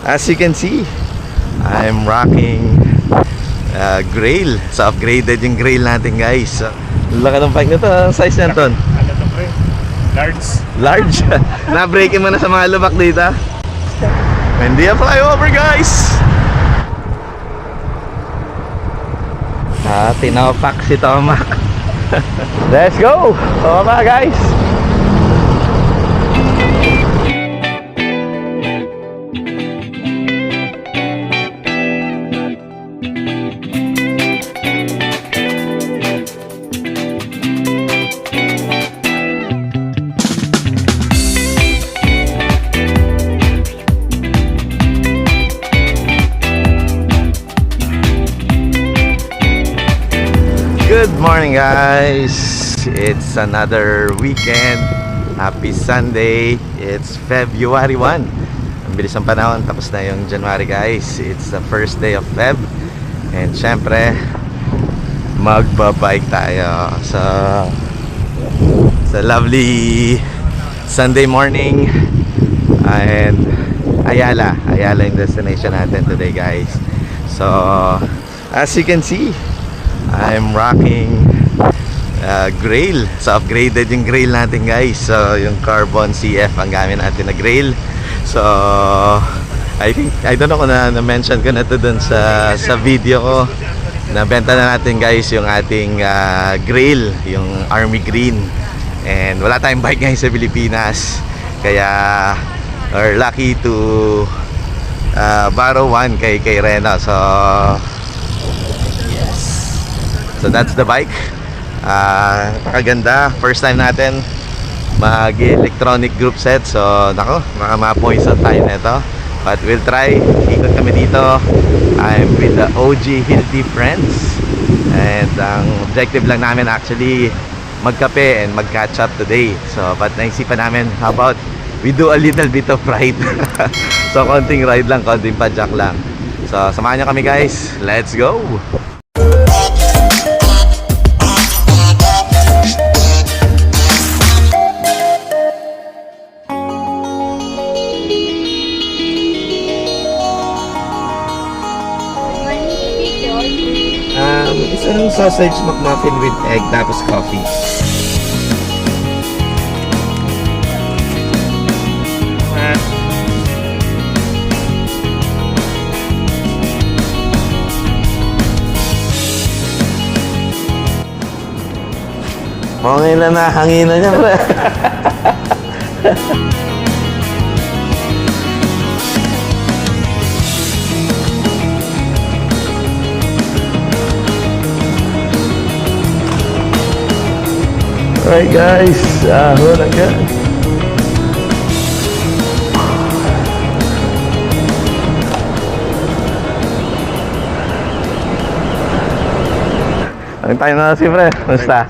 As you can see, I'm rocking Grail. So upgraded yung Grail natin, guys. So, laki ng bike nito. Ang size niyan, Ton? Ano to, pre? Large. Large. Na-breakin mo na sa mga lubak dito. Hindi a flyover, guys. Tinapak si Tomac. Let's go. Tama, guys. Good morning, guys. It's another weekend. Happy Sunday. It's February 1. Ang bilis ng panahon. Tapos na yung January, guys. It's the first day of Feb. And syempre, magbabike tayo sa lovely Sunday morning. And Ayala yung destination natin today, guys. So as you can see, I'm rocking Grail. So upgraded yung Grail natin, guys. So yung Carbon CF ang gamit natin na Grail. So I don't know kung na-mention ko na to dun sa video ko. Nabenta na natin, guys, yung ating Grail, yung Army Green. And wala tayong bike ngayon sa Pilipinas, kaya we're lucky to borrow one kay Rena. So that's the bike. Napakaganda. First time natin mag-electronic group set. So nako, baka ma-poison tayo nito. But we'll try. Ikot kami dito. I'm with the OG Hilti friends. And ang objective lang namin actually magkape and mag-catch up today. So but naisipan namin, how about we do a little bit of ride. So konting ride lang, konting padjak lang. So samahan nyo kami, guys. Let's go! Isang sausage McMuffin with egg tapos coffee. Mga ilan na hanginan niya, pre. Alright, guys, hold on, guys. Ang tayo na si pre, basta.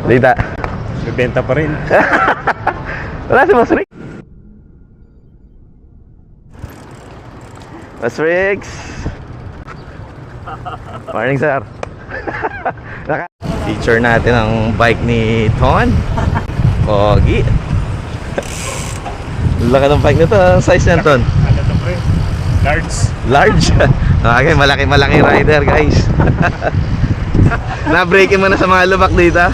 Dita. Bibenta pa rin. Wala si Boss Rick. Boss Ricks. Morning, sir. Feature natin ang bike ni Ton. Pogi. Laki ng bike nito. Ang size niyan, Ton? Ano to, pre? Large. Large. Okay, malaki rider, guys. Na-breakin mo na sa mga lubak dito.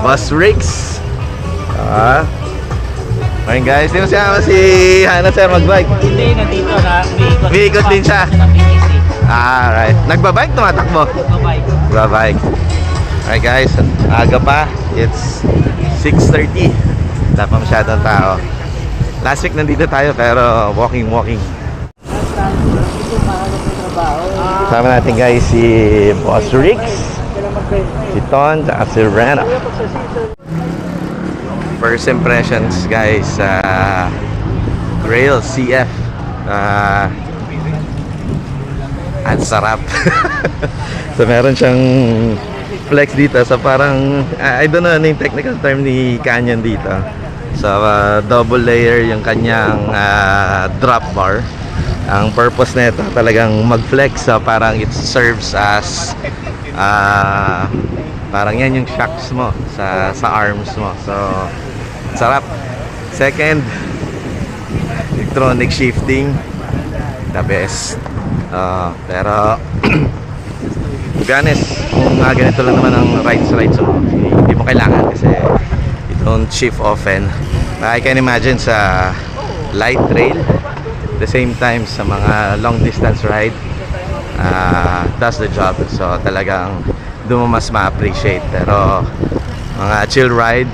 Boss Ricks. Morning, guys. Di mo siya si Hana, sir, mag-bike? Hindi, nandito na. May ikot din siya. Alright. Nagbabike, tumatakbo? Nagbabike. Alright, guys, aga pa. It's 6:30. Wala pa masyadong tao. Last week nandito tayo pero walking. Sama natin, guys, si Boss Ricks, si Ton, at si Rena. First impressions, guys, Grail CF. Ang sarap. So meron siyang flex dito. So parang I don't know ano yung technical term ni Canyon dito. So double layer yung kanyang drop bar. Ang purpose nito talagang mag-flex. So parang it serves as parang yan yung shocks mo sa arms mo. So sarap. Second, electronic shifting, the best. Pero to be honest, kung ganito lang naman ang rides mo, hindi mo kailangan kasi you don't shift often. I can imagine sa light trail, the same time sa mga long distance ride, does the job. So talagang doon mo mas ma-appreciate. Pero mga chill ride,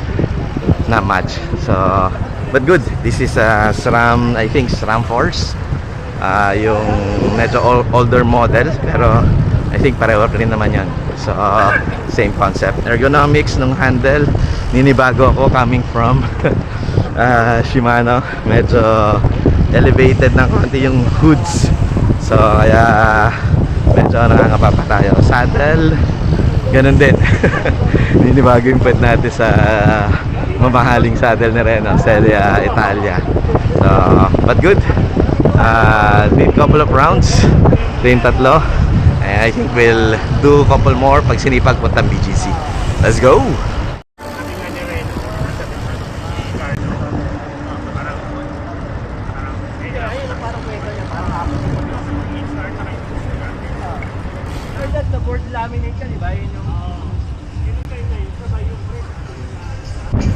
not much. So but good. This is a SRAM, I think SRAM Force, yung medyo older model, pero I think pareho rin naman yan. So same concept. Ergonomics ng handle, ninibago ako coming from Shimano. Medyo elevated ng konti yung hoods, so kaya medyo nakakapapa tayo. Saddle, ganun din. Ninibago yung pwede natin sa mamahaling saddle ni Reno, Celia Italia. So but good. Did couple of rounds, rin tatlo, and I think we'll do a couple more pag sinipag puntang BGC. Let's go!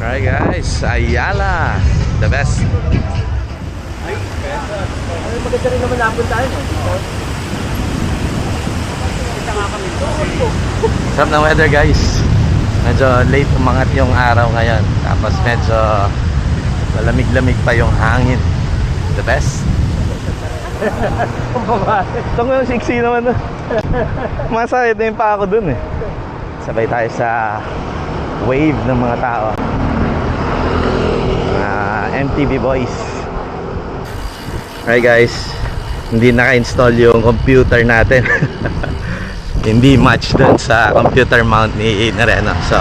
Alright guys, Ayala, the best. Maganda rin naman napuntahan eh. Sarap ng weather guys. Medyo late umangat yung araw ngayon. Tapos medyo malamig-lamig pa yung hangin. The best. Ito nga yung siksi naman. Masakit na yung pa ako dun eh. Sabay tayo sa wave ng mga tao. MTV boys. Alright guys, hindi naka-install yung computer natin. Hindi match dun sa computer mount ni Reno. So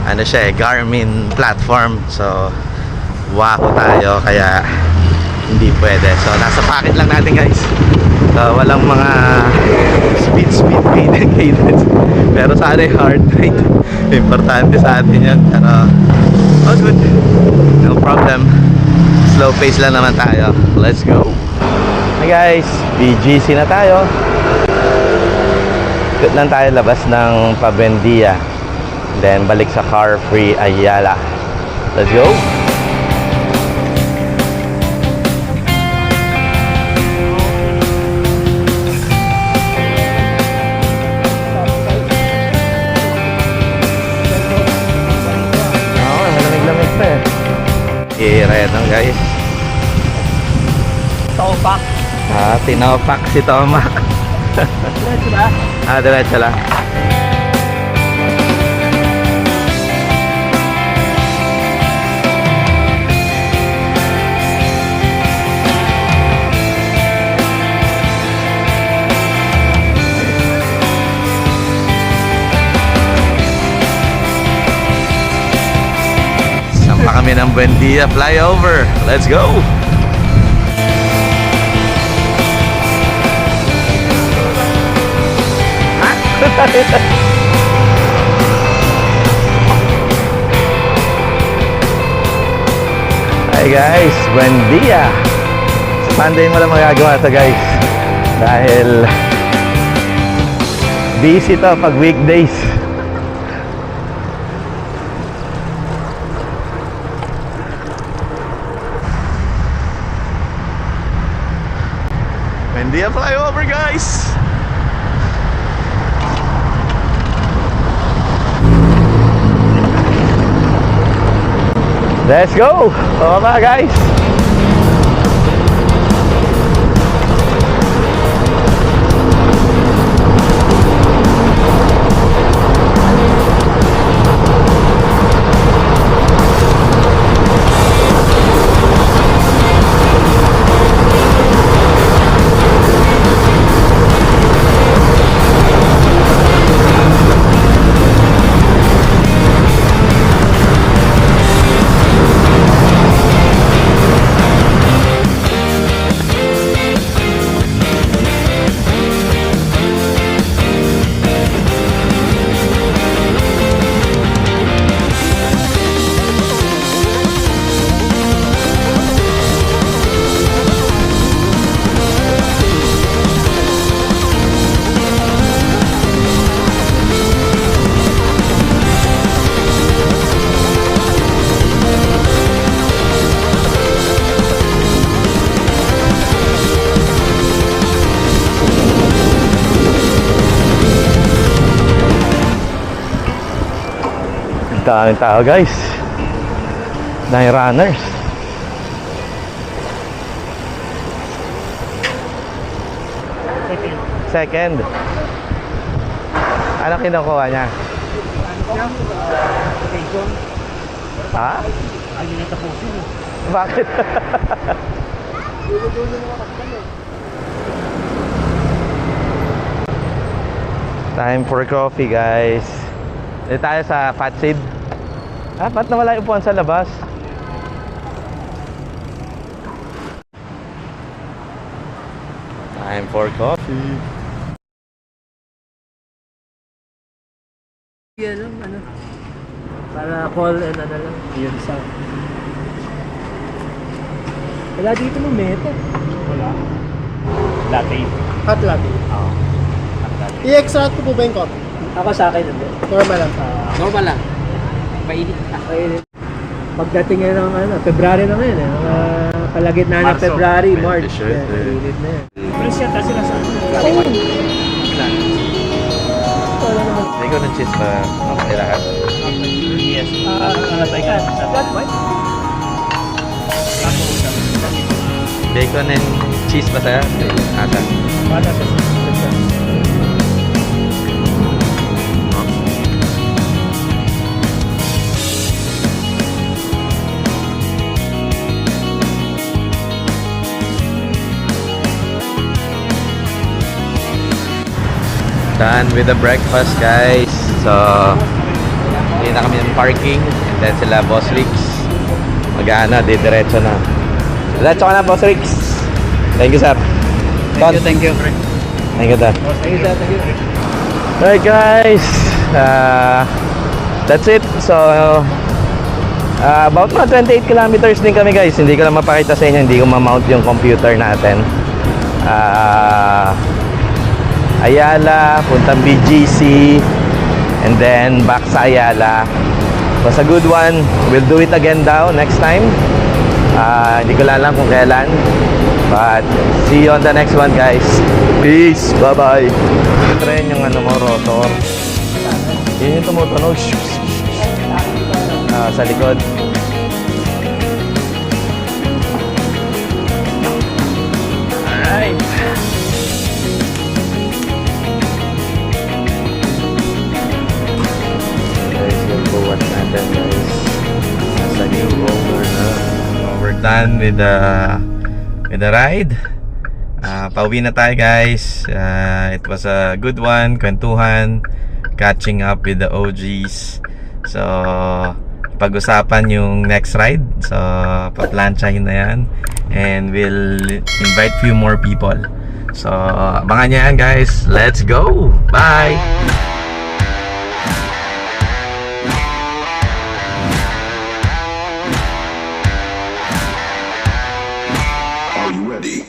ano siya eh, Garmin platform. So wako tayo, kaya hindi pwede. So nasa pocket lang natin guys. So walang mga speed cadence. Pero sana yung heart rate, importante sa atin yan. Pero all good, no problem. Slow pace lang naman tayo. Let's go. Hey guys, BGC na tayo. Ikot lang tayo labas ng Pabendia, then balik sa Car Free Ayala. Let's go. Malamig-lamig pa eh. I-retong guys. Topak. Tinopak si Tomak. Diretso ba? Diretso lang. Sampa kami ng Buendia flyover. Let's go! Hi guys, Buendia. Sunday mo lang magagawa to guys, dahil busy to pag weekdays. Buendia flyover guys. Let's go! Tama guys! Daming tao guys. Daming runners. Second. Ano kinukuha niya? Ha? Ay, yun yung tapusin eh. Bakit? Time for coffee guys. Dito tayo sa Fatsid. Ah, ba't nawala yung upuan sa labas? Time for coffee. Yan lang, ano. Para call and ano lang. Yun sa. Wala dito mo meta. Wala. Latte. Hot latte. Oo. Hot latte. I-extract ko po ba yung coffee? Ako sa akin, hindi. Normal lang. Normal lang. Mainit. Mainit. Pagdating ngayon ng ano, February na ngayon eh. Mga kalagitnaan ng Marso. February, May March. t-shirt, Yan, eh. mainit na yan. Prince yata sila sa Hindi ko ng cheese pa makailahat. Yes. Ano tayo ka? Bacon and cheese pa sa'yo? Asa? Bata sa Done with the breakfast guys. So hindi na kami ng parking. And then sila Boss Rix mag-aana, diretso na. Diretso ka na Boss Rix. Thank you sir. Thank you. Thank you sir. Thank you, sir. Thank you. Alright guys, that's it. So about mga 28 kilometers din kami guys. Hindi ko lang mapakita sa inyo, hindi ko ma-mount yung computer natin. Ayala, puntang BGC, and then back sa Ayala. Was a good one. We'll do it again daw next time. Hindi ko lang alam kung kailan, but see you on the next one guys. Peace, bye bye. Tren yung ano mo, rotor, yun yung tumutunog sa likod. Alright. Guys, yung buwan natin guys, nasa new roller na. We're done with the ride. Pauwi na tayo guys. It was a good one, kwentuhan, catching up with the OGs. So pag-usapan yung next ride. So paplansyahin na yan, and we'll invite few more people. So abangan nyo yan guys. Let's go. Bye. Are you ready?